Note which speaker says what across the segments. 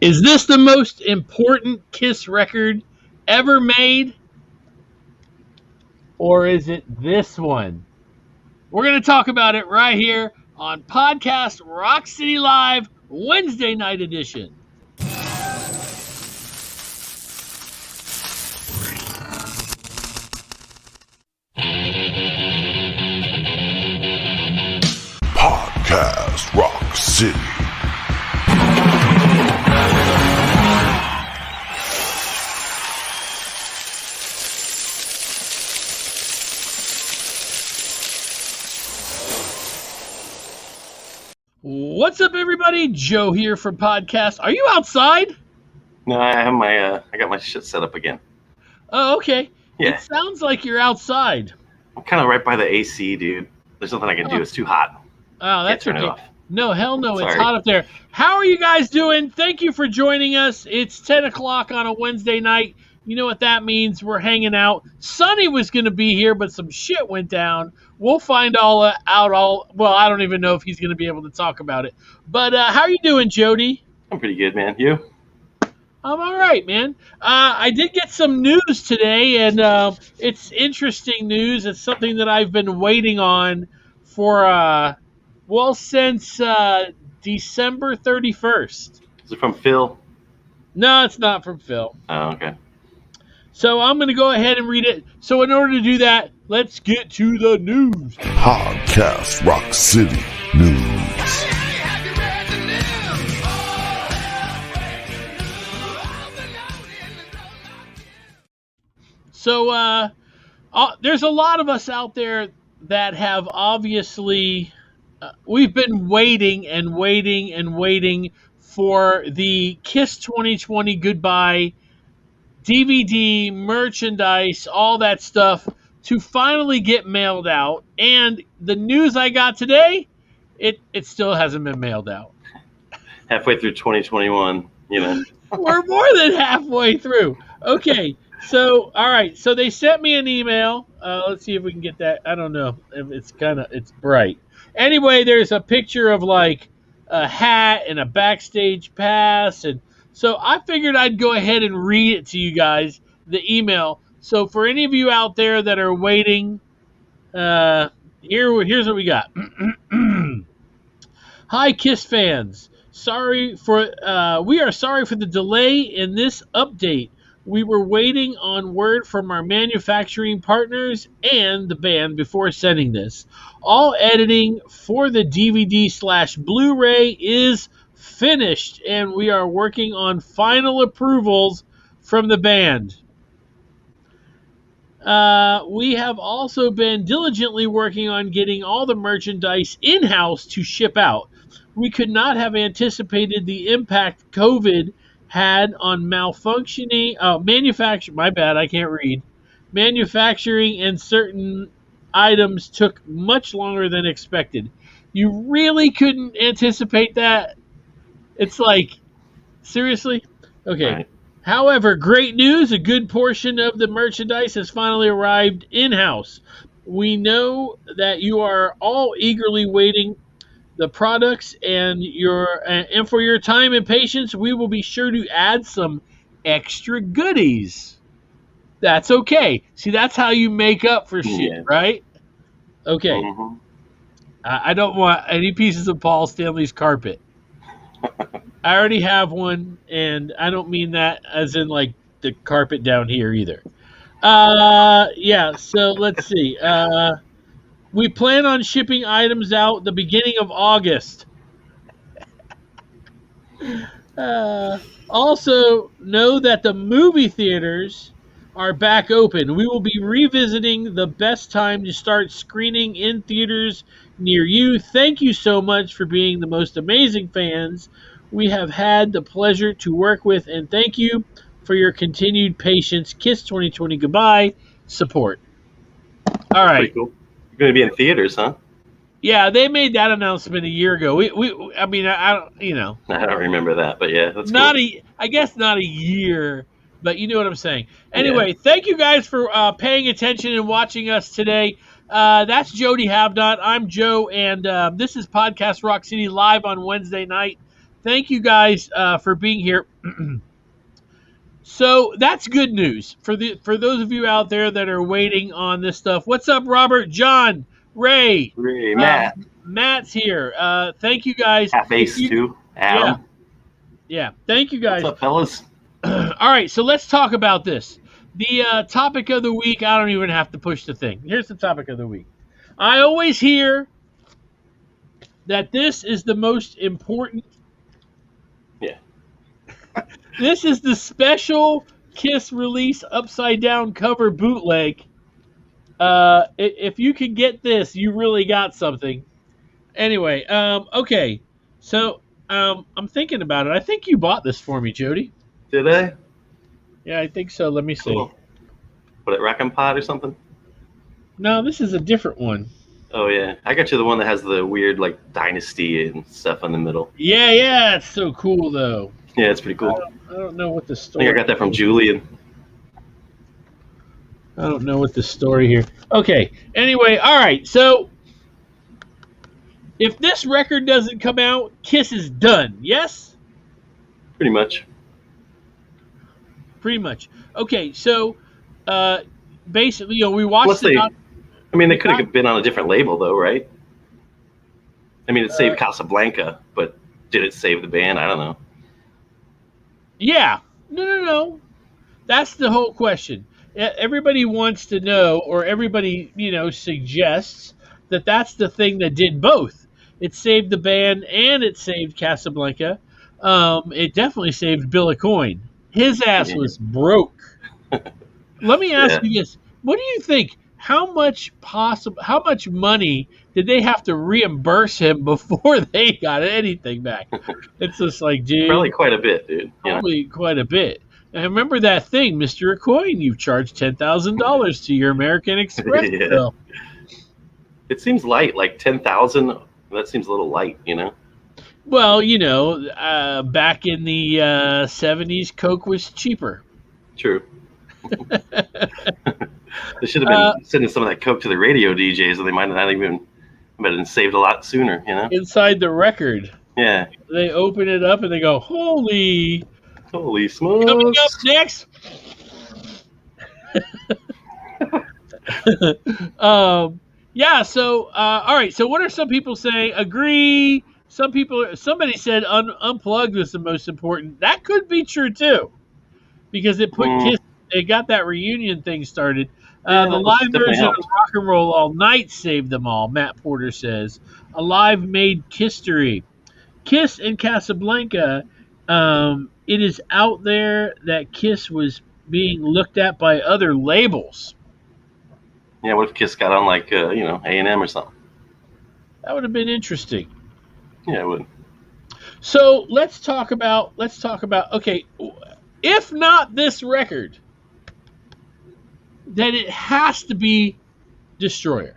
Speaker 1: Is this the most important Kiss record ever made? Or is it this one? We're going to talk about it right here on Podcast Rock City Live Wednesday night edition.
Speaker 2: Podcast Rock City.
Speaker 1: What's up, everybody? Joe here from Podcast. Are you outside?
Speaker 3: No, I have my I got my shit set up again.
Speaker 1: Oh, okay.
Speaker 3: Yeah.
Speaker 1: It sounds like you're outside.
Speaker 3: I'm kind of right by the AC, dude. There's nothing I can do. It's too hot.
Speaker 1: Oh, that's
Speaker 3: Can't turn it
Speaker 1: okay.
Speaker 3: off.
Speaker 1: No, hell no. It's
Speaker 3: Sorry.
Speaker 1: hot up there. How are you guys doing? Thank you for joining us. It's 10 o'clock on a Wednesday night. You know what that means. We're hanging out. Sonny was going to be here, but some shit went down. We'll find well, I don't even know if he's going to be able to talk about it. But how are you doing, Jody?
Speaker 3: I'm pretty good, man. You?
Speaker 1: I'm all right, man. I did get some news today, and it's interesting news. It's something that I've been waiting on for, since December 31st.
Speaker 3: Is it from Phil?
Speaker 1: No, it's not from Phil.
Speaker 3: Oh, okay.
Speaker 1: So I'm going to go ahead and read it. So in order to do that, let's get to the news.
Speaker 2: Podcast Rock City News.
Speaker 1: So there's a lot of us out there that have obviously, we've been waiting and waiting and waiting for the Kiss 2020 Goodbye DVD, merchandise, all that stuff to finally get mailed out. And the news I got today, it still hasn't been mailed out.
Speaker 3: Halfway through 2021, you know.
Speaker 1: We're more than halfway through. Okay, so, all right. So they sent me an email. Let's see if we can get that. I don't know. It's bright. Anyway, there's a picture of like a hat and a backstage pass, and so I figured I'd go ahead and read it to you guys, the email. So for any of you out there that are waiting, here's what we got. Hi, Kiss fans. We are sorry for the delay in this update. We were waiting on word from our manufacturing partners and the band before sending this. All editing for the DVD/Blu-ray is finished, and we are working on final approvals from the band. We have also been diligently working on getting all the merchandise in-house to ship out. We could not have anticipated the impact COVID had on manufacturing, and certain items took much longer than expected. You really couldn't anticipate that? It's like, seriously? Okay.
Speaker 3: Right.
Speaker 1: However, great news. A good portion of the merchandise has finally arrived in-house. We know that you are all eagerly waiting the products and for your time and patience. We will be sure to add some extra goodies. That's okay. See, that's how you make up for shit,
Speaker 3: Yeah.
Speaker 1: right? Okay.
Speaker 3: Hmm.
Speaker 1: I don't want any pieces of Paul Stanley's carpet. I already have one, and I don't mean that as in like the carpet down here either. Yeah. So let's see. We plan on shipping items out the beginning of August. Uh, Also, know that the movie theaters are back open. We will be revisiting the best time to start screening in theaters near you. Thank you so much for being the most amazing fans we have had the pleasure to work with, and thank you for your continued patience. Kiss 2020 goodbye. Support. All
Speaker 3: That's pretty
Speaker 1: right.
Speaker 3: cool. You're going to be in theaters, huh?
Speaker 1: Yeah, they made that announcement a year ago. I mean, I don't,
Speaker 3: I don't remember that, but yeah, that's
Speaker 1: not
Speaker 3: cool.
Speaker 1: I guess not a year, but you know what I'm saying.
Speaker 3: Yeah.
Speaker 1: Anyway, thank you guys for paying attention and watching us today. That's Jody Havdot. I'm Joe, and this is Podcast Rock City live on Wednesday night. Thank you guys for being here. So that's good news for those of you out there that are waiting on this stuff. What's up, Robert, John, Ray,
Speaker 3: Hey,
Speaker 1: um,
Speaker 3: Matt.
Speaker 1: Matt's here. Thank you guys.
Speaker 3: Half
Speaker 1: If
Speaker 3: Ace,
Speaker 1: you,
Speaker 3: too.
Speaker 1: yeah,
Speaker 3: Adam.
Speaker 1: yeah. Thank you
Speaker 3: What's
Speaker 1: guys.
Speaker 3: up, fellas?
Speaker 1: All right, so let's talk about this. The topic of the week. I don't even have to push the thing. Here's the topic of the week. I always hear that this is the most important.
Speaker 3: Yeah.
Speaker 1: This is the special Kiss release upside down cover bootleg. If you can get this, you really got something. Anyway, okay. So I'm thinking about it. I think you bought this for me, Jody.
Speaker 3: Did I?
Speaker 1: Yeah, I think so. Let me see.
Speaker 3: Cool. What, at Rack and Pod or something?
Speaker 1: No, this is a different one.
Speaker 3: Oh, yeah. I got you the one that has the weird, like, dynasty and stuff in the middle.
Speaker 1: Yeah, it's so cool though.
Speaker 3: Yeah, it's pretty cool.
Speaker 1: I don't know what the
Speaker 3: I
Speaker 1: story.
Speaker 3: think I got that from Julian.
Speaker 1: I don't know what the story here. Okay. Anyway, all right. So if this record doesn't come out, Kiss is done. Yes.
Speaker 3: Pretty much.
Speaker 1: Pretty much. Okay. So basically, we watched
Speaker 3: Unless they could
Speaker 1: doc-
Speaker 3: have been on a different label, though, right? I mean, it saved Casablanca, but did it save the band? I don't know.
Speaker 1: Yeah. No. That's the whole question. Everybody wants to know, or everybody, suggests that that's the thing that did both. It saved the band and it saved Casablanca. It definitely saved Billy Coyne. His ass
Speaker 3: Yeah.
Speaker 1: was broke. Let me ask
Speaker 3: Yeah.
Speaker 1: you this: what do you think? How much money did they have to reimburse him before they got anything back? It's just like, dude,
Speaker 3: Probably quite a bit, dude. You know?
Speaker 1: probably quite a bit. And remember that thing, Mr. Coyne, you charged $10,000 to your American Express
Speaker 3: Yeah.
Speaker 1: bill.
Speaker 3: It seems light, like 10,000. That seems a little light, you know?
Speaker 1: Well, back in the 70s, Coke was cheaper.
Speaker 3: True. They should have been sending some of that coke to the radio DJs, or they might not even been saved a lot sooner, you know?
Speaker 1: Inside the record,
Speaker 3: Yeah.
Speaker 1: they open it up and they go, holy.
Speaker 3: Holy smokes.
Speaker 1: Coming up next. Yeah, so, all right, so what are some people saying? Agree. Somebody said Unplugged was the most important. That could be true, too, because it put Kiss, it got that reunion thing started.
Speaker 3: Yeah,
Speaker 1: The
Speaker 3: that
Speaker 1: live
Speaker 3: definitely
Speaker 1: version of
Speaker 3: helped.
Speaker 1: Rock and Roll All Night saved them all, Matt Porter says. Alive made history. Kiss and Casablanca, it is out there that Kiss was being looked at by other labels.
Speaker 3: Yeah, what if Kiss got on, like, A&M or something?
Speaker 1: That would have been interesting.
Speaker 3: Yeah, it would.
Speaker 1: So let's talk about, okay, if not this record, then it has to be Destroyer.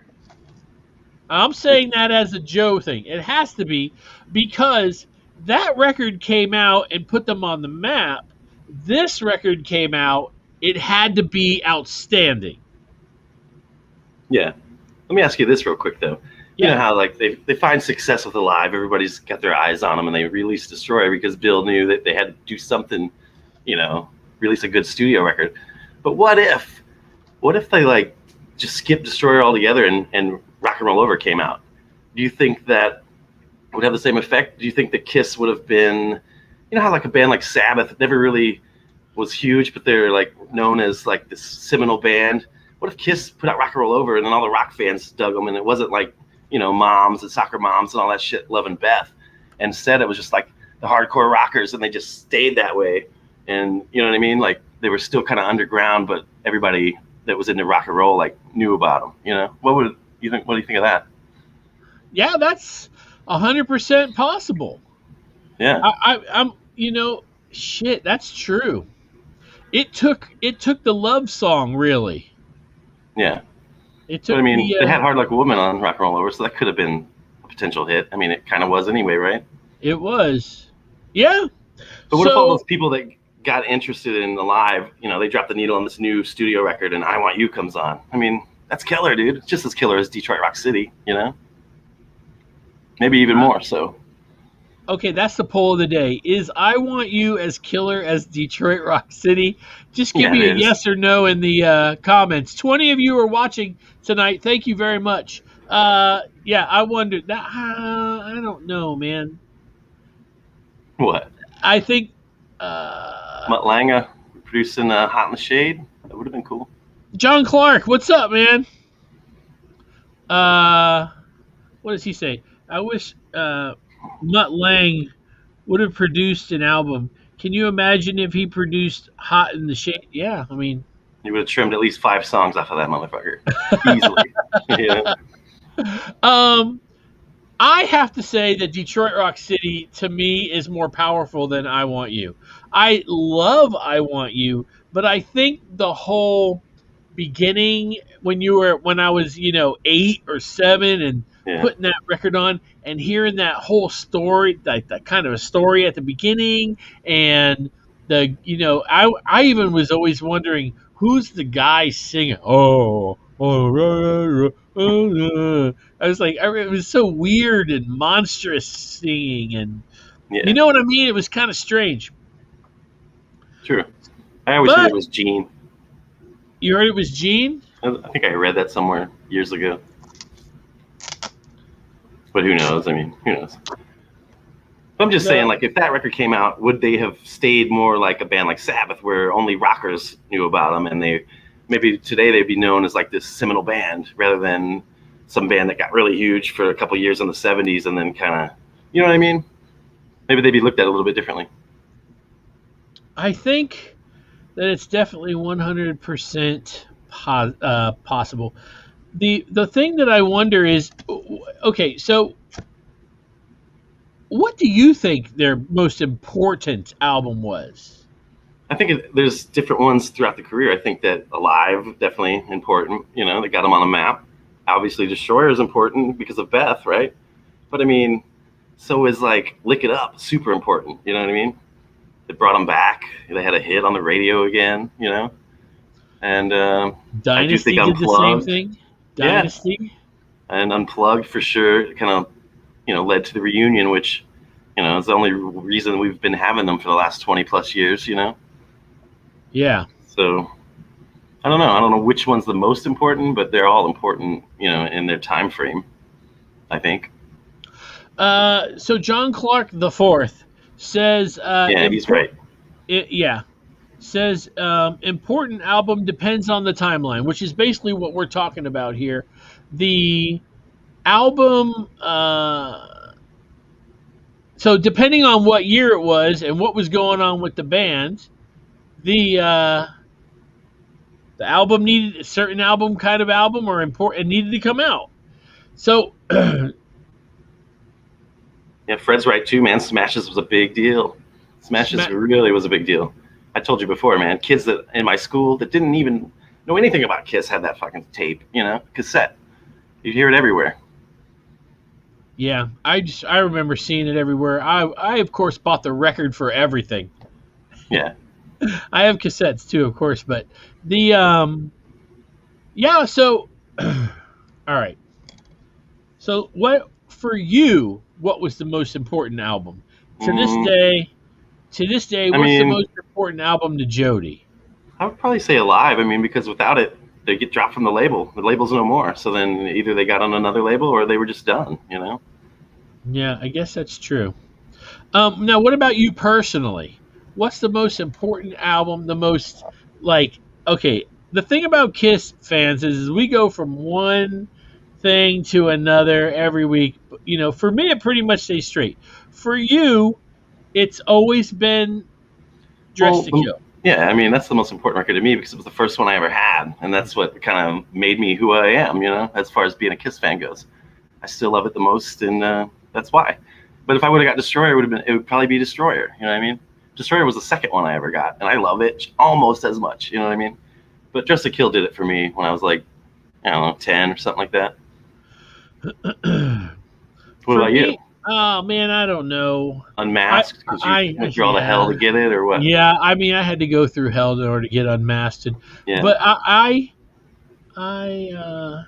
Speaker 1: I'm saying that as a Joe thing. It has to be, because that record came out and put them on the map. This record came out, it had to be outstanding.
Speaker 3: Yeah. Let me ask you this real quick, though. You know
Speaker 1: Yeah.
Speaker 3: how like they find success with Alive, everybody's got their eyes on them, and they release Destroyer because Bill knew that they had to do something, you know, release a good studio record. But what if they like just skipped Destroyer altogether and Rock and Roll Over came out? Do you think that would have the same effect? Do you think that Kiss would have been, you know how like a band like Sabbath never really was huge, but they're like known as like this seminal band? What if Kiss put out Rock and Roll Over and then all the rock fans dug them, and it wasn't like, you know, moms and soccer moms and all that shit loving Beth? Instead, it was just like the hardcore rockers, and they just stayed that way. And you know what I mean? Like they were still kind of underground, but everybody that was into rock and roll like knew about them. You know, what do you think of that?
Speaker 1: Yeah, that's 100% possible.
Speaker 3: Yeah,
Speaker 1: I'm, shit, that's true. It took the love song, really.
Speaker 3: yeah.
Speaker 1: It
Speaker 3: But I
Speaker 1: took
Speaker 3: mean,
Speaker 1: the
Speaker 3: they had Hard Like a Woman on Rock and Roll Over, so that could have been a potential hit. I mean, it kind of was anyway, right?
Speaker 1: it was. Yeah.
Speaker 3: But what if all
Speaker 1: So
Speaker 3: those people that got interested in the live, you know, they dropped the needle on this new studio record and I Want You comes on? I mean, that's killer, dude. It's just as killer as Detroit Rock City, you know? Maybe even more so.
Speaker 1: okay, that's the poll of the day. Is I Want You as killer as Detroit Rock City? Just give
Speaker 3: Yeah,
Speaker 1: me a
Speaker 3: it is.
Speaker 1: yes or no in the comments. 20 of you are watching tonight. Thank you very much. Yeah, I wondered that. I don't know, man.
Speaker 3: What?
Speaker 1: I think
Speaker 3: Mutt Lange producing Hot in the Shade? That would have been cool.
Speaker 1: John Clark, what's up, man? What does he say? I wish Mutt Lang would have produced an album. Can you imagine if he produced Hot in the Shade? Yeah, I mean,
Speaker 3: You would have trimmed at least 5 songs off of that motherfucker. Easily. Yeah.
Speaker 1: um, I have to say that Detroit Rock City to me is more powerful than I Want You. I love I Want You, but I think the whole beginning when I was 8 or 7 and
Speaker 3: Yeah.
Speaker 1: putting that record on and hearing that whole story, like that kind of a story at the beginning, and I even was always wondering who's the guy singing. I was like, it was so weird and monstrous singing, and you
Speaker 3: Yeah.
Speaker 1: know what I mean. It was kind of strange.
Speaker 3: True. I always heard
Speaker 1: But
Speaker 3: it was Gene.
Speaker 1: you heard it was Gene.
Speaker 3: I think I read that somewhere years ago. But who knows? I mean, who knows? I'm just saying, like, if that record came out, would they have stayed more like a band like Sabbath, where only rockers knew about them, and maybe today they'd be known as like this seminal band, rather than some band that got really huge for a couple years in the '70s and then kind of, you know what I mean? Maybe they'd be looked at a little bit differently.
Speaker 1: I think that it's definitely 100% possible. The thing that I wonder is, okay, so what do you think their most important album was?
Speaker 3: I think there's different ones throughout the career. I think that Alive, definitely important. You know, they got them on the map. Obviously, Destroyer is important because of Beth, right? But I mean, so is like Lick It Up, super important. You know what I mean? They brought them back. They had a hit on the radio again, you know? And I do
Speaker 1: Dynasty
Speaker 3: think
Speaker 1: did the same
Speaker 3: Unplugged.
Speaker 1: thing.
Speaker 3: Yeah.
Speaker 1: Dynasty.
Speaker 3: And Unplugged for sure kind of, led to the reunion, which, is the only reason we've been having them for the last 20 plus years,
Speaker 1: Yeah.
Speaker 3: So I don't know. I don't know which one's the most important, but they're all important, in their time frame, I think.
Speaker 1: So John Clark the Fourth says.
Speaker 3: Yeah, he's right.
Speaker 1: Says important album depends on the timeline, which is basically what we're talking about here. The album. So depending on what year it was and what was going on with the band, the album needed a certain album kind of album or important needed to come out. So
Speaker 3: yeah, Fred's right too, man. Smashes was a big deal. Smashes really was a big deal. I told you before, man. Kids that in my school that didn't even know anything about Kiss had that fucking tape, cassette. You'd hear it everywhere.
Speaker 1: Yeah, I remember seeing it everywhere. I of course bought the record for everything.
Speaker 3: Yeah.
Speaker 1: I have cassettes too, of course, but the yeah, so all right. So what for you? What was the most important album to this
Speaker 3: Mm,
Speaker 1: day? To this day,
Speaker 3: I
Speaker 1: what's the
Speaker 3: mean,
Speaker 1: most important album to Jody?
Speaker 3: I would probably say Alive. I mean, because without it, they get dropped from the label. The label's no more. So then either they got on another label or they were just done. You know.
Speaker 1: Yeah, I guess that's true. Now, what about you personally? What's the most important album? The most like okay. The thing about Kiss fans is we go from one thing to another every week. You know, for me, it pretty much stays straight. For you, it's always been Dress
Speaker 3: Well,
Speaker 1: to Kill.
Speaker 3: yeah. I mean, that's the most important record to me because it was the first one I ever had, and that's what kind of made me who I am. You know, as far as being a Kiss fan goes, I still love it the most, and that's why. But if I would have got Destroyer, it would probably be Destroyer. You know what I mean? Destroyer was the second one I ever got, and I love it almost as much. You know what I mean? But Dress to Kill did it for me when I was like, I don't know, 10 or something like that. What
Speaker 1: For
Speaker 3: about you?
Speaker 1: me, oh man, I don't know. I,
Speaker 3: Unmasked because you
Speaker 1: I,
Speaker 3: went through all the hell
Speaker 1: yeah,
Speaker 3: to get it, or what?
Speaker 1: yeah. I mean, I had to go through hell in order to get unmasked,
Speaker 3: Yeah,
Speaker 1: but I, I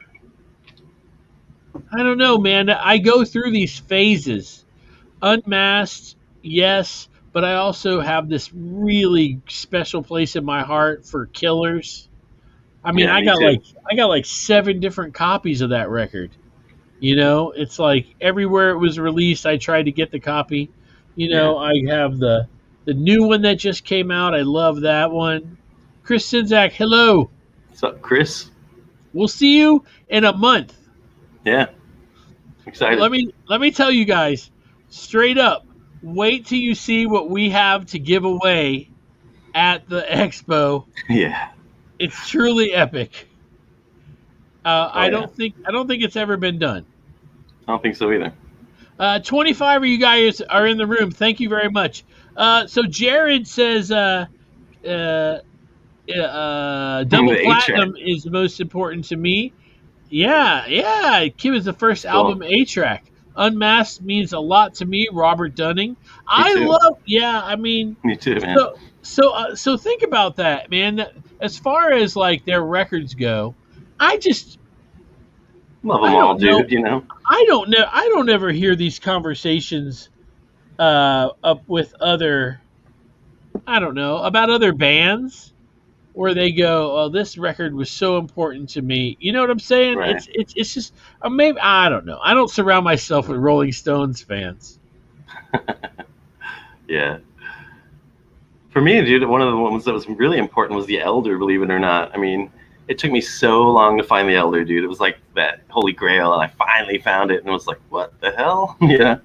Speaker 1: don't know, man. I go through these phases. Unmasked, yes, but I also have this really special place in my heart for Killers. I mean,
Speaker 3: yeah, me too.
Speaker 1: I got like 7 different copies of that record. You know, it's like everywhere it was released, I tried to get the copy. You
Speaker 3: Yeah.
Speaker 1: know, I have the new one that just came out. I love that one. Chris Sinzak, hello.
Speaker 3: What's up, Chris?
Speaker 1: We'll see you in a month.
Speaker 3: Yeah, excited.
Speaker 1: Let me tell you guys straight up. Wait till you see what we have to give away at the expo.
Speaker 3: Yeah.
Speaker 1: It's truly epic.
Speaker 3: Oh yeah.
Speaker 1: I don't think it's ever been done.
Speaker 3: I don't think so either.
Speaker 1: 25 of you guys are in the room. Thank you very much. So Jared says double
Speaker 3: The A track.
Speaker 1: platinum is the most important to me. Yeah, yeah. Kid was the first
Speaker 3: Cool.
Speaker 1: album A track. Unmasked means a lot to me. Robert Dunning.
Speaker 3: Me
Speaker 1: I
Speaker 3: too.
Speaker 1: love. Yeah, I mean,
Speaker 3: Me too, man.
Speaker 1: so think about that, man. As far as like their records go, I just
Speaker 3: Love them
Speaker 1: I
Speaker 3: all,
Speaker 1: don't know.
Speaker 3: dude. You know.
Speaker 1: I don't know. I don't ever hear these conversations up with other. I don't know about other bands where they go, "Oh, this record was so important to me." You know what I'm saying?
Speaker 3: Right.
Speaker 1: It's just maybe I don't know. I don't surround myself with Rolling Stones fans.
Speaker 3: Yeah. For me, dude, one of the ones that was really important was the Elder. Believe it or not. I mean, it took me so long to find the Elder, dude. It was like that holy grail, and I finally found it, and it was like, what the hell? Yeah.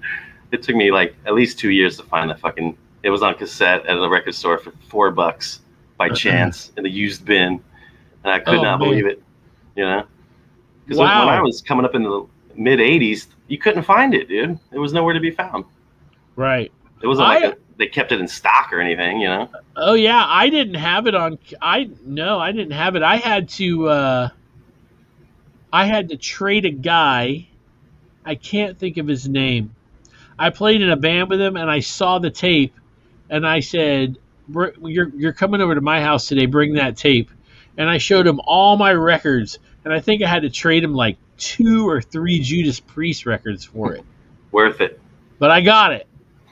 Speaker 3: It took me like at least 2 years to find that fucking. It was on cassette at a record store for $4 by chance in the used bin, and I could
Speaker 1: Oh
Speaker 3: not
Speaker 1: man!
Speaker 3: believe it. You know, because when I
Speaker 1: Wow!
Speaker 3: was coming up in the mid '80s, you couldn't find it, dude. It was nowhere to be found.
Speaker 1: Right.
Speaker 3: It wasn't like
Speaker 1: I
Speaker 3: they kept it in stock or anything. You know.
Speaker 1: Oh yeah, I didn't have it on. I no, I didn't have it. I had to trade a guy. I can't think of his name. I played in a band with him, and I saw the tape, and I said, You're coming over to my house today. Bring that tape." And I showed him all my records, and I think I had to trade him like 2 or 3 Judas Priest records for it.
Speaker 3: Worth it.
Speaker 1: But I got it.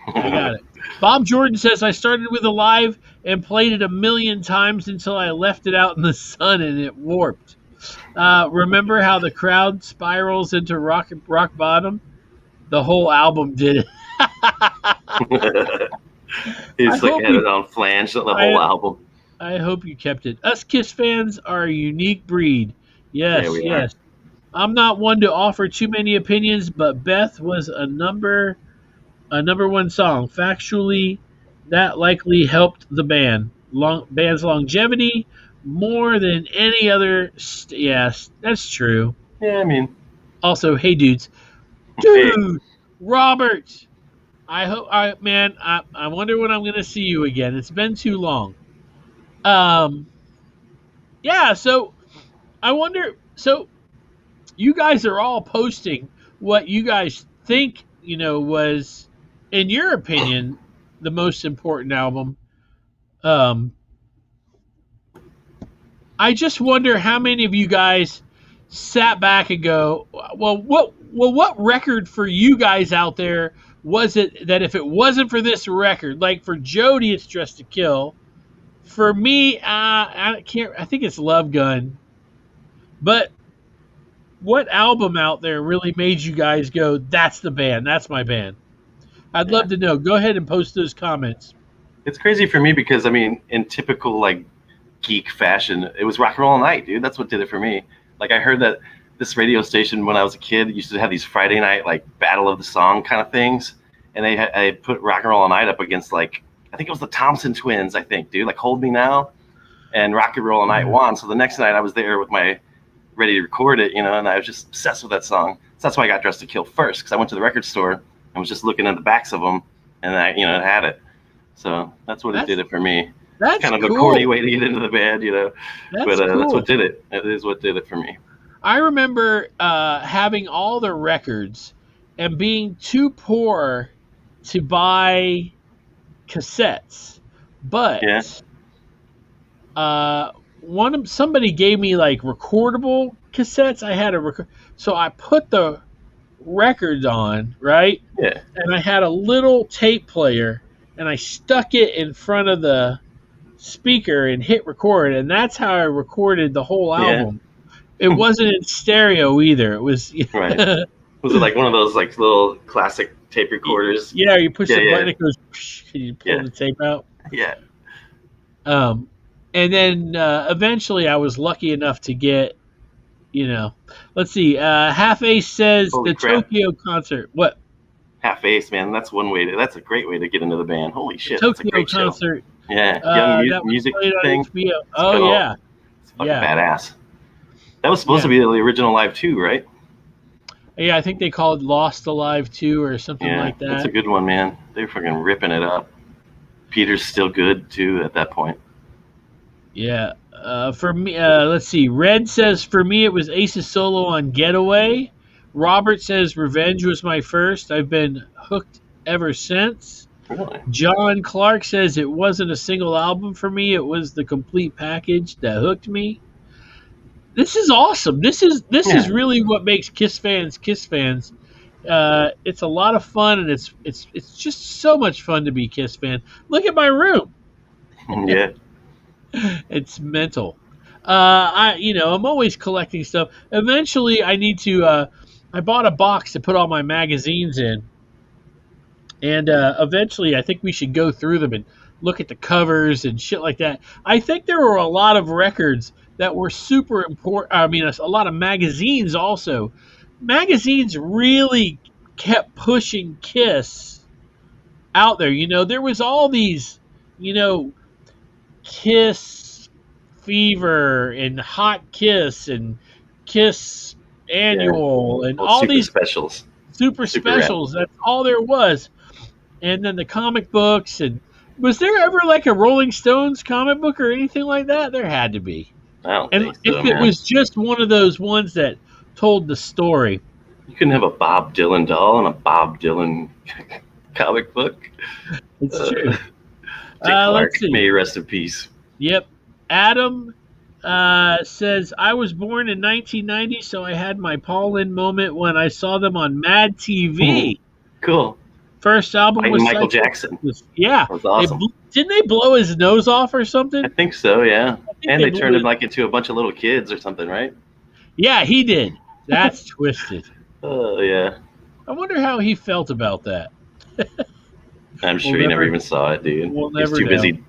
Speaker 1: I got it. Bob Jordan says I started with Alive and played it a million times until I left it out in the sun and it warped. Remember how the crowd spirals into rock bottom? The whole album did it.
Speaker 3: He's like had it on flange the whole album.
Speaker 1: I hope you kept it. Us Kiss fans are a unique breed. Yes,
Speaker 3: Yeah, we
Speaker 1: yes. I'm not one to offer too many opinions, but Beth was a number one song. Factually, that likely helped the band's longevity more than any other. Yes, that's true.
Speaker 3: Yeah, I mean,
Speaker 1: Also, hey dudes,
Speaker 3: hey,
Speaker 1: dude, Robert. I hope, man. I wonder when I'm going to see you again. It's been too long. Um, yeah. So I wonder. So you guys are all posting what you guys think. You know, was in your opinion the most important album. Um, I just wonder how many of you guys sat back and go, well, Well, what record for you guys out there was it that if it wasn't for this record, like for Jody, it's Dressed to Kill. For me, I can't. I think it's Love Gun. But what album out there really made you guys go, "That's the band. That's my band"? I'd love to know. Go ahead and post those comments.
Speaker 3: It's crazy for me because, I mean, in typical, like, geek fashion, it was Rock and Roll All Night, dude. That's what did it for me. Like, I heard that this radio station when I was a kid used to have these Friday night, like, Battle of the Song kind of things. And I put Rock and Roll All Night up against, like, I think it was the Thompson Twins, I think, dude. Like, Hold Me Now. And Rock and Roll All Night won. So the next night I was there with my ready to record it, and I was just obsessed with that song. So that's why I got Dressed to Kill first, because I went to the record store and was just looking at the backs of them, and I, it had it. So that's what it did it for me.
Speaker 1: That's
Speaker 3: kind of
Speaker 1: cool.
Speaker 3: a corny way to get into the band,
Speaker 1: That's
Speaker 3: but
Speaker 1: cool.
Speaker 3: That's what did it. It is what did it for me.
Speaker 1: I remember having all the records and being too poor to buy cassettes, but somebody gave me like recordable cassettes. I had so I put the records on, right?
Speaker 3: Yeah.
Speaker 1: And I had a little tape player, and I stuck it in front of the speaker and hit record, and that's how I recorded the whole album. It wasn't in stereo either. It was
Speaker 3: right. Was it like one of those like little classic tape recorders?
Speaker 1: Yeah, you push the button, it goes, and you pull the tape out.
Speaker 3: Yeah.
Speaker 1: And then eventually I was lucky enough to get, let's see, Half Ace says Holy crap. Tokyo concert. What?
Speaker 3: Half Ace, man. That's a great way to get into the band. Holy shit.
Speaker 1: Tokyo
Speaker 3: that's a great
Speaker 1: concert.
Speaker 3: Show. Yeah. Young music thing.
Speaker 1: Oh, yeah.
Speaker 3: It's fucking badass. That was supposed to be the original Live 2, right?
Speaker 1: Yeah, I think they called it Lost Alive 2 or something like that.
Speaker 3: That's a good one, man. They're fucking ripping it up. Peter's still good, too, at that point.
Speaker 1: Yeah. For me, let's see. Red says, for me, it was Ace's solo on Getaway. Robert says, Revenge was my first. I've been hooked ever since.
Speaker 3: Really?
Speaker 1: John Clark says, it wasn't a single album for me. It was the complete package that hooked me. This is awesome. This is really what makes Kiss fans Kiss fans. It's a lot of fun, and it's just so much fun to be Kiss fan. Look at my room.
Speaker 3: Yeah.
Speaker 1: It's mental. I'm always collecting stuff. Eventually, I need to. I bought a box to put all my magazines in, and eventually, I think we should go through them and look at the covers and shit like that. I think there were a lot of records that were super important. I mean, a lot of magazines also. Magazines really kept pushing Kiss out there. There was all these, Kiss Fever and Hot Kiss and Kiss Annual and all these
Speaker 3: specials.
Speaker 1: Super specials. That's all there was. And then the comic books. And was there ever like a Rolling Stones comic book or anything like that? There had to be.
Speaker 3: I don't think so,
Speaker 1: if it was just one of those ones that told the story.
Speaker 3: You couldn't have a Bob Dylan doll and a Bob Dylan comic book.
Speaker 1: It's true.
Speaker 3: Dick Clark,
Speaker 1: let's see.
Speaker 3: may he rest in peace.
Speaker 1: Yep. Adam says, I was born in 1990, so I had my Paulin moment when I saw them on Mad TV.
Speaker 3: Cool.
Speaker 1: First album was
Speaker 3: Michael Jackson.
Speaker 1: Yeah.
Speaker 3: That was awesome.
Speaker 1: Didn't they blow his nose off or something?
Speaker 3: I think so, yeah. And they turned him like into a bunch of little kids or something, right?
Speaker 1: Yeah, he did. That's twisted.
Speaker 3: Oh, yeah.
Speaker 1: I wonder how he felt about that.
Speaker 3: I'm sure he never even saw it, dude.
Speaker 1: We'll
Speaker 3: he was
Speaker 1: never
Speaker 3: too busy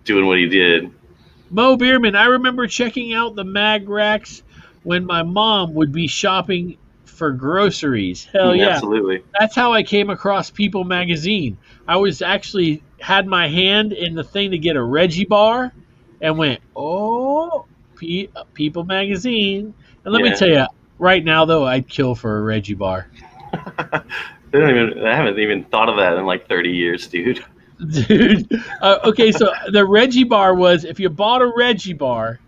Speaker 3: doing what he did.
Speaker 1: Mo Bierman, I remember checking out the mag racks when my mom would be shopping for groceries. Hell yeah.
Speaker 3: Absolutely.
Speaker 1: That's how I came across People magazine. I was actually had my hand in the thing to get a Reggie bar and went, People magazine. And let me tell you, right now though, I'd kill for a Reggie bar.
Speaker 3: I haven't even thought of that in like 30 years, dude.
Speaker 1: Dude. Okay, so the Reggie bar was, if you bought a Reggie bar,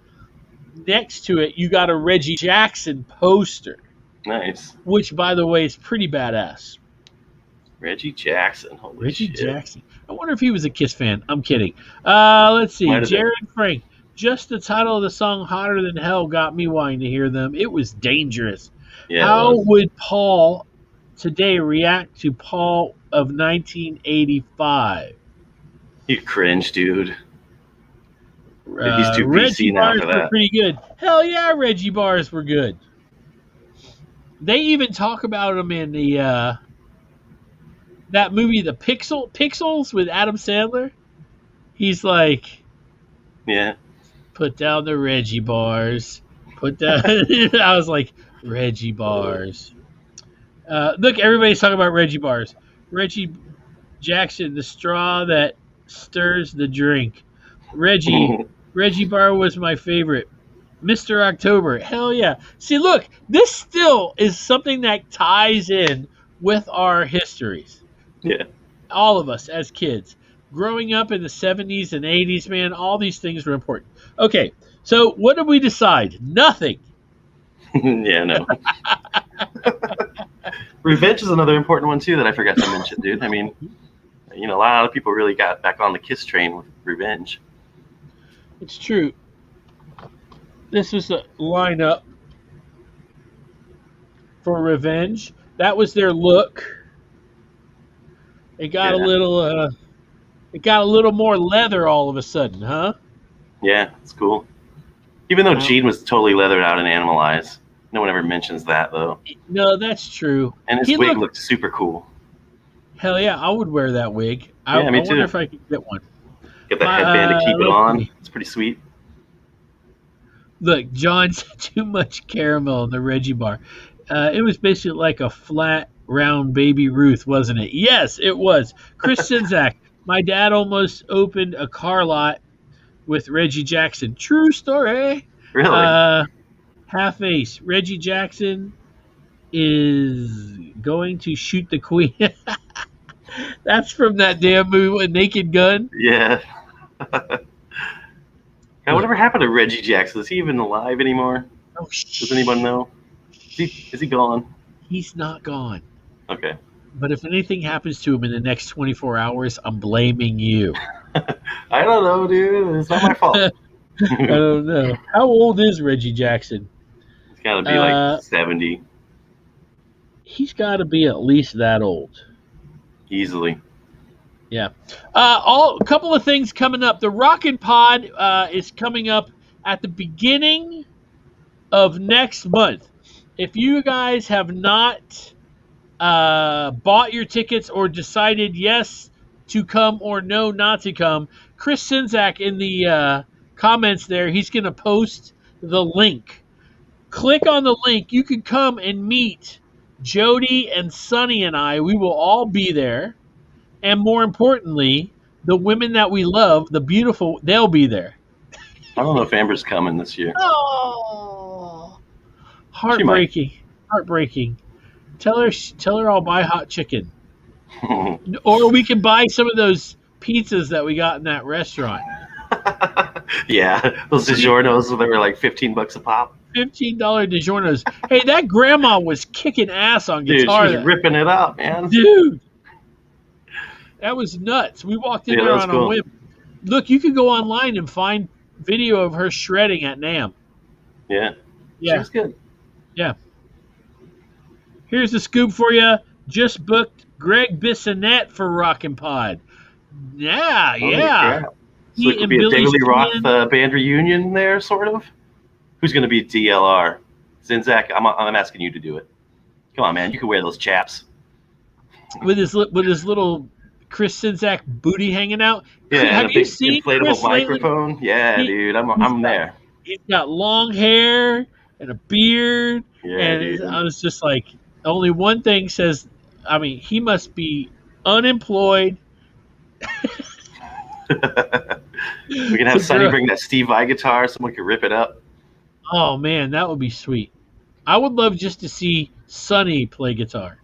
Speaker 1: next to it you got a Reggie Jackson poster.
Speaker 3: Nice.
Speaker 1: Which, by the way, is pretty badass.
Speaker 3: Reggie Jackson. Holy
Speaker 1: Reggie
Speaker 3: shit.
Speaker 1: Jackson. I wonder if he was a Kiss fan. I'm kidding. Let's see. Jared Frank. Just the title of the song, Hotter Than Hell, got me wanting to hear them. It was dangerous.
Speaker 3: Yeah, it
Speaker 1: How
Speaker 3: was.
Speaker 1: would Paul today react to Paul of 1985?
Speaker 3: You cringe, dude. He's too
Speaker 1: Reggie
Speaker 3: PC now
Speaker 1: bars
Speaker 3: for
Speaker 1: were
Speaker 3: that.
Speaker 1: pretty good. Hell yeah, Reggie bars were good. They even talk about them in the that movie, the Pixels with Adam Sandler. He's like,
Speaker 3: Yeah.
Speaker 1: put down the Reggie bars. Put down. I was like, Reggie bars. Look, everybody's talking about Reggie bars. Reggie Jackson, the straw that stirs the drink. Reggie Bar was my favorite. Mr. October, hell yeah. See, look, this still is something that ties in with our histories.
Speaker 3: Yeah.
Speaker 1: All of us as kids. Growing up in the 70s and 80s, man, all these things were important. Okay, so what did we decide? Nothing.
Speaker 3: Yeah, no. Revenge is another important one too that I forgot to mention, dude. I mean, a lot of people really got back on the Kiss train with Revenge.
Speaker 1: It's true. This was the lineup for Revenge. That was their look. It got
Speaker 3: Yeah.
Speaker 1: it got a little more leather all of a sudden, huh?
Speaker 3: Yeah, it's cool. Even though
Speaker 1: Wow.
Speaker 3: Gene was totally leathered out in Animalize. No one ever mentions that though.
Speaker 1: No, that's true.
Speaker 3: And his
Speaker 1: He
Speaker 3: wig
Speaker 1: looked
Speaker 3: looked super cool.
Speaker 1: hell yeah. I would wear that wig.
Speaker 3: Yeah, me
Speaker 1: I wonder
Speaker 3: too.
Speaker 1: if I could get one.
Speaker 3: Get that headband to keep it
Speaker 1: let's
Speaker 3: on.
Speaker 1: see.
Speaker 3: It's pretty sweet.
Speaker 1: Look, John's too much caramel in the Reggie bar. It was basically like a flat, round Baby Ruth, wasn't it? Yes, it was. Chris Sinzak, my dad almost opened a car lot with Reggie Jackson. True story.
Speaker 3: Really?
Speaker 1: Half ace. Reggie Jackson is going to shoot the queen. That's from that damn movie, Naked Gun.
Speaker 3: Yeah. Now, whatever happened to Reggie Jackson? Is he even alive anymore?
Speaker 1: Oh,
Speaker 3: Does anyone know? Is he gone?
Speaker 1: He's not gone.
Speaker 3: Okay.
Speaker 1: But if anything happens to him in the next 24 hours, I'm blaming you.
Speaker 3: I don't know, dude. It's not my fault.
Speaker 1: I don't know. How old is Reggie Jackson?
Speaker 3: It's got to be like 70
Speaker 1: He's got to be at least that old.
Speaker 3: easily.
Speaker 1: Yeah. A couple of things coming up. The Rockin' Pod is coming up at the beginning of next month. If you guys have not bought your tickets or decided yes to come or no not to come, Chris Sinzak in the comments there, he's going to post the link. Click on the link. You can come and meet Jody and Sonny and I. We will all be there. And more importantly, the women that we love, the beautiful, they'll be there.
Speaker 3: I don't know if Amber's coming this year.
Speaker 1: Oh, heartbreaking. Heartbreaking. Tell her I'll buy hot chicken. Or we can buy some of those pizzas that we got in that restaurant.
Speaker 3: Yeah, those DiGiorno's, they were like $15 a pop.
Speaker 1: $15 DiGiorno's. Hey, that grandma was kicking ass on
Speaker 3: Dude,
Speaker 1: guitar.
Speaker 3: she was ripping it up, man.
Speaker 1: Dude, that was nuts. We walked in
Speaker 3: Yeah,
Speaker 1: there
Speaker 3: that was
Speaker 1: on
Speaker 3: cool.
Speaker 1: a whim. Look, you can go online and find video of her shredding at NAMM.
Speaker 3: Yeah. She
Speaker 1: Yeah,
Speaker 3: was good.
Speaker 1: yeah. Here's the scoop for you. Just booked Greg Bissonette for Rockin' Pod. Yeah,
Speaker 3: Holy
Speaker 1: yeah.
Speaker 3: crap. So
Speaker 1: He
Speaker 3: it could
Speaker 1: and
Speaker 3: be a
Speaker 1: Billy
Speaker 3: Daily Roth
Speaker 1: Sheehan.
Speaker 3: band reunion there, sort of. Who's going to be DLR? Zinzak, I'm asking you to do it. Come on, man. You can wear those chaps.
Speaker 1: With his little Chris Sinzak booty hanging out.
Speaker 3: Yeah,
Speaker 1: Have
Speaker 3: and a
Speaker 1: you
Speaker 3: big
Speaker 1: seen
Speaker 3: inflatable
Speaker 1: Chris lately?
Speaker 3: microphone. Yeah,
Speaker 1: He-
Speaker 3: dude. I'm there.
Speaker 1: He's got long hair and a beard,
Speaker 3: Yeah,
Speaker 1: and
Speaker 3: dude.
Speaker 1: I was just like, only one thing says, I mean, he must be unemployed.
Speaker 3: We can have
Speaker 1: It's a
Speaker 3: Sonny
Speaker 1: girl.
Speaker 3: bring that Steve Vai guitar. Someone could rip it up.
Speaker 1: Oh man, that would be sweet. I would love just to see Sonny play guitar.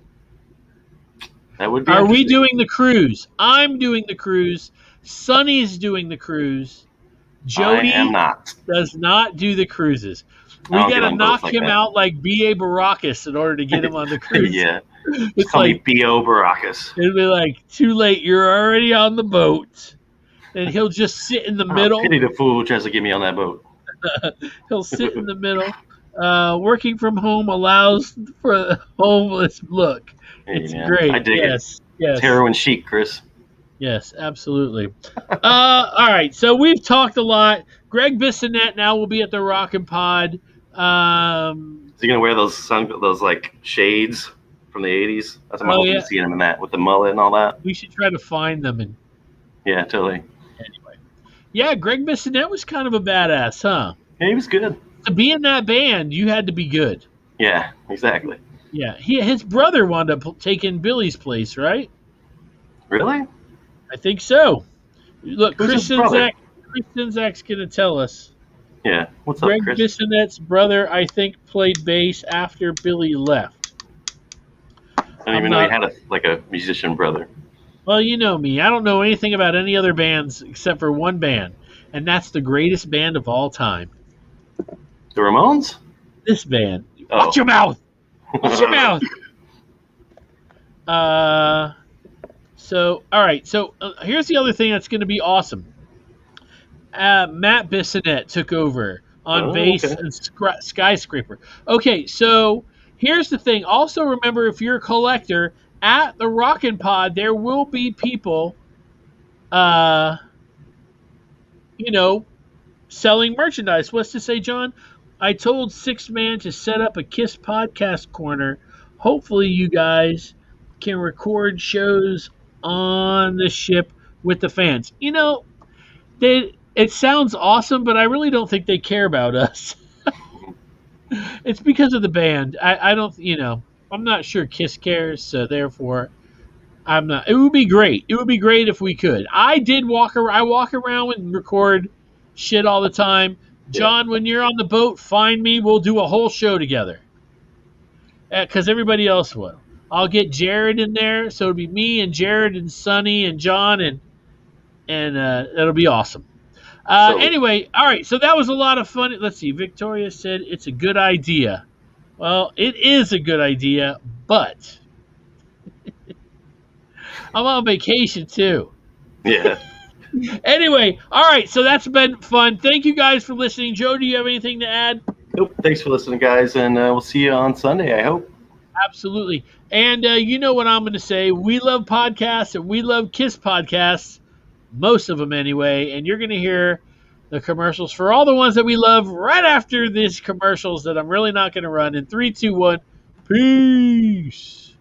Speaker 3: That would be
Speaker 1: Are we
Speaker 3: interesting.
Speaker 1: doing the cruise? I'm doing the cruise. Sonny's doing the cruise. Jody
Speaker 3: I am not.
Speaker 1: does not do the cruises. We
Speaker 3: I don't
Speaker 1: got
Speaker 3: get
Speaker 1: to
Speaker 3: on
Speaker 1: knock
Speaker 3: boats like
Speaker 1: him
Speaker 3: that.
Speaker 1: out like B.A. Baracus in order to get him on the cruise.
Speaker 3: Yeah.
Speaker 1: It's
Speaker 3: Call me
Speaker 1: like,
Speaker 3: B.O. Baracus.
Speaker 1: it'll be like, too late, you're already on the boat. And he'll just sit in the middle.
Speaker 3: Pity the fool who tries to get me on that boat.
Speaker 1: He'll sit in the middle. Working from home allows for a homeless look.
Speaker 3: Hey,
Speaker 1: It's
Speaker 3: man, I
Speaker 1: great.
Speaker 3: dig it.
Speaker 1: Yes,
Speaker 3: It's
Speaker 1: yes,
Speaker 3: heroin chic, Chris.
Speaker 1: yes, absolutely. All right, so we've talked a lot. Greg Bissonette now will be at the Rockin' Pod.
Speaker 3: Is he gonna wear those like shades from the '80s? That's what I'm
Speaker 1: Oh
Speaker 3: hoping
Speaker 1: yeah,
Speaker 3: to see him in that with the mullet and all that.
Speaker 1: we should try to find them. And
Speaker 3: Yeah, totally.
Speaker 1: anyway, yeah, Greg Bissonette was kind of a badass, huh?
Speaker 3: Yeah, he was good.
Speaker 1: To be in that band, you had to be good.
Speaker 3: Yeah, exactly.
Speaker 1: Yeah, his brother wound up taking Billy's place, right?
Speaker 3: Really?
Speaker 1: I think so. Look,
Speaker 3: Who's his brother?
Speaker 1: Chris Sinzak's gonna tell us.
Speaker 3: Yeah. What's up,
Speaker 1: Greg
Speaker 3: Chris?
Speaker 1: Bissonette's brother, I think, played bass after Billy left.
Speaker 3: I didn't even know he had a musician brother.
Speaker 1: Well, you know me. I don't know anything about any other bands except for one band, and that's the greatest band of all time.
Speaker 3: The Ramones?
Speaker 1: This band.
Speaker 3: Oh.
Speaker 1: Watch your mouth. Watch your mouth. So, all right. So, here's the other thing that's going to be awesome. Matt Bissonette took over on bass
Speaker 3: okay.
Speaker 1: and Skyscraper. Okay, so here's the thing. Also, remember, if you're a collector, at the Rockin' Pod, there will be people, selling merchandise. What's to say, John? I told Six Man to set up a Kiss podcast corner. Hopefully, you guys can record shows on the ship with the fans. It sounds awesome, but I really don't think they care about us. It's because of the band. I don't, I'm not sure Kiss cares, so therefore, I'm not. It would be great. It would be great if we could. I walk around and record shit all the time. John, when you're on the boat, find me. We'll do a whole show together. Because everybody else will. I'll get Jared in there, so it'll be me and Jared and Sonny and John, and that'll be awesome. Anyway, all right, so that was a lot of fun. Let's see. Victoria said it's a good idea. Well, it is a good idea, but I'm on vacation too.
Speaker 3: Yeah.
Speaker 1: Anyway, all right, so that's been fun. Thank you guys for listening. Joe, do you have anything to add?
Speaker 3: Nope. Thanks for listening, guys, and we'll see you on Sunday, I hope.
Speaker 1: Absolutely. And you know what I'm going to say. We love podcasts, and we love Kiss podcasts, most of them anyway, and you're going to hear the commercials for all the ones that we love right after these commercials that I'm really not going to run in 3, 2, 1. Peace.